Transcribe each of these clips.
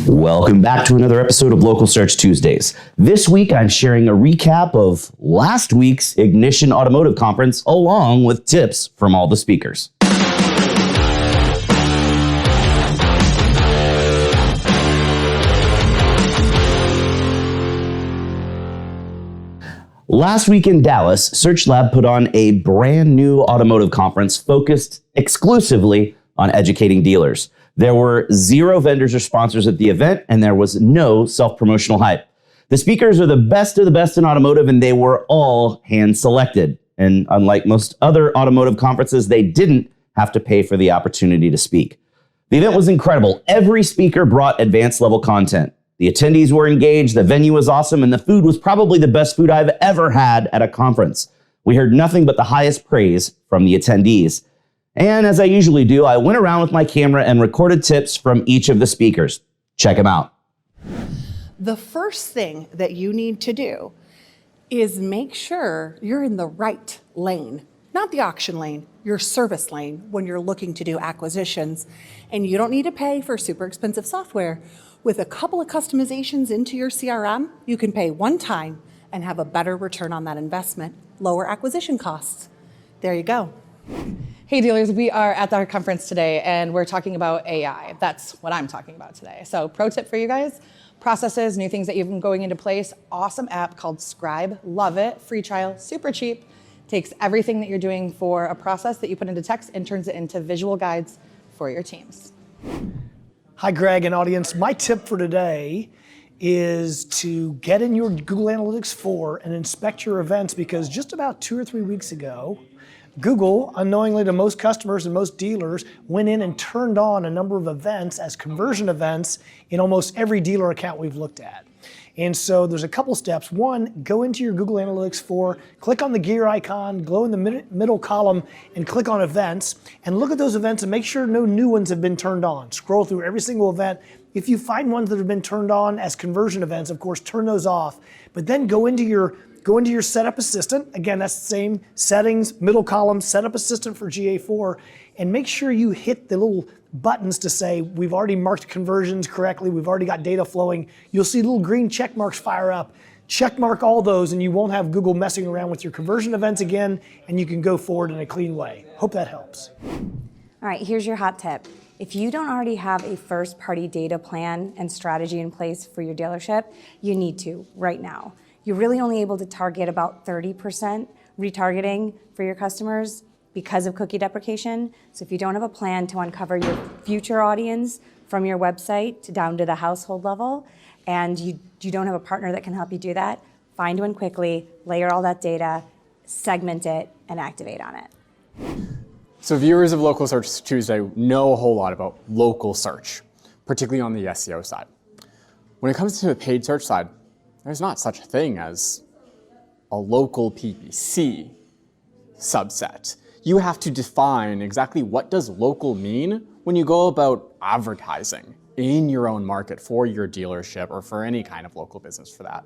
Welcome back to another episode of Local Search Tuesdays. This week, I'm sharing a recap of last week's Ignition Automotive Conference, along with tips from all the speakers. Last week in Dallas, Search Lab put on a brand new automotive conference focused exclusively on educating dealers. There were 0 vendors or sponsors at the event, and there was no self-promotional hype. The speakers are the best of the best in automotive, and they were all hand-selected. And unlike most other automotive conferences, they didn't have to pay for the opportunity to speak. The event was incredible. Every speaker brought advanced level content. The attendees were engaged, the venue was awesome, and the food was probably the best food I've ever had at a conference. We heard nothing but the highest praise from the attendees. And as I usually do, I went around with my camera and recorded tips from each of the speakers. Check them out. The first thing that you need to do is make sure you're in the right lane, not the auction lane, your service lane when you're looking to do acquisitions. And you don't need to pay for super expensive software. With a couple of customizations into your CRM, you can pay one time and have a better return on that investment, lower acquisition costs. There you go. Hey dealers, we are at our conference today and we're talking about AI. That's what I'm talking about today. So pro tip for you guys, processes, new things that you've been going into place, awesome app called Scribe, love it, free trial, super cheap, takes everything that you're doing for a process that you put into text and turns it into visual guides for your teams. Hi Greg and audience, my tip for today is to get in your Google Analytics 4 and inspect your events, because just about 2 or 3 weeks ago, Google, unknowingly to most customers and most dealers, went in and turned on a number of events as conversion events in almost every dealer account we've looked at. And so there's a couple steps. One, go into your Google Analytics 4, click on the gear icon, go in the middle column and click on events, and look at those events and make sure no new ones have been turned on. Scroll through every single event. If you find ones that have been turned on as conversion events, of course, turn those off. But then go into your setup assistant. Again, that's the same settings, middle column, setup assistant for GA4, and make sure you hit the little buttons to say, we've already marked conversions correctly, we've already got data flowing. You'll see little green check marks fire up. Check mark all those and you won't have Google messing around with your conversion events again, and you can go forward in a clean way. Hope that helps. All right, here's your hot tip. If you don't already have a first-party data plan and strategy in place for your dealership, you need to right now. You're really only able to target about 30% retargeting for your customers because of cookie deprecation. So if you don't have a plan to uncover your future audience from your website down to the household level, and you don't have a partner that can help you do that, find one quickly, layer all that data, segment it, and activate on it. So viewers of Local Search Tuesday know a whole lot about local search, particularly on the SEO side. When it comes to the paid search side, there's not such a thing as a local PPC subset. You have to define exactly what does local mean when you go about advertising in your own market for your dealership or for any kind of local business for that.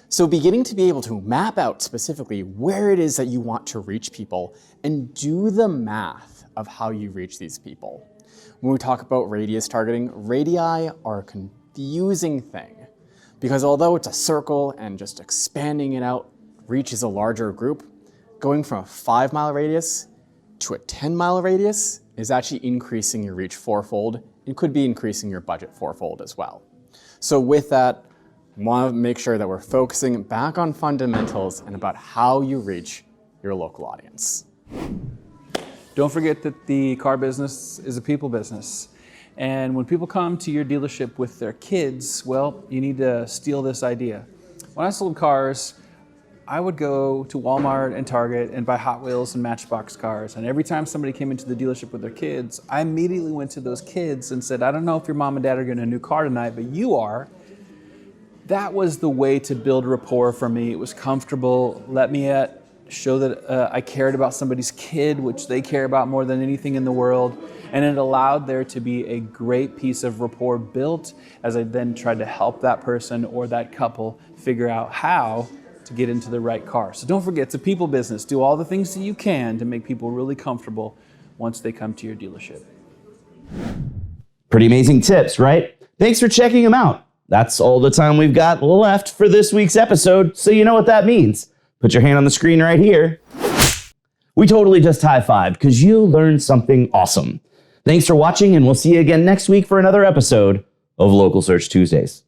So beginning to be able to map out specifically where it is that you want to reach people and do the math of how you reach these people. When we talk about radius targeting, radii are a confusing thing, because although it's a circle and just expanding it out reaches a larger group, going from a 5-mile radius to a 10-mile radius is actually increasing your reach 4-fold and could be increasing your budget 4-fold as well. So with that, I want to make sure that we're focusing back on fundamentals and about how you reach your local audience. Don't forget that the car business is a people business. And when people come to your dealership with their kids, well, you need to steal this idea. When I sold cars, I would go to Walmart and Target and buy Hot Wheels and Matchbox cars. And every time somebody came into the dealership with their kids, I immediately went to those kids and said, I don't know if your mom and dad are getting a new car tonight, but you are. That was the way to build rapport for me. It was comfortable, let me show that I cared about somebody's kid, which they care about more than anything in the world. And it allowed there to be a great piece of rapport built as I then tried to help that person or that couple figure out how to get into the right car. So don't forget, it's a people business. Do all the things that you can to make people really comfortable once they come to your dealership. Pretty amazing tips, right? Thanks for checking them out. That's all the time we've got left for this week's episode, so you know what that means. Put your hand on the screen right here. We totally just high-fived because you learned something awesome. Thanks for watching, and we'll see you again next week for another episode of Local Search Tuesdays.